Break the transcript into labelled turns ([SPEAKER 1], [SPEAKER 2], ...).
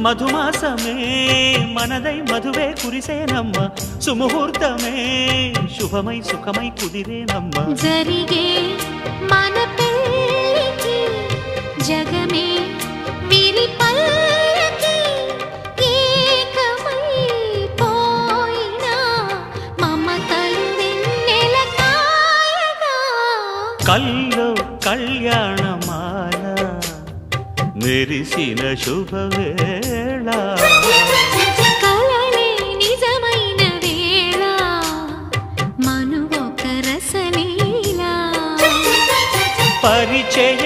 [SPEAKER 1] మధుమాసమే మనదై మధువే కురిసేనమ్మ సుముహూర్తమే శుభమై సుఖమై కుదిరేనమ్మ
[SPEAKER 2] జరిగే మన పెళ్ళికి జగమే విరిపల్లకి ఏకమై పోయినా మమతలు వెన్నెల కాయగా
[SPEAKER 1] కల్లో కళ్యాణమాల మెరిసిన శుభవేళ
[SPEAKER 2] కలలే నిజమైన వేళ మనువొక రసలీల
[SPEAKER 1] పరిచయ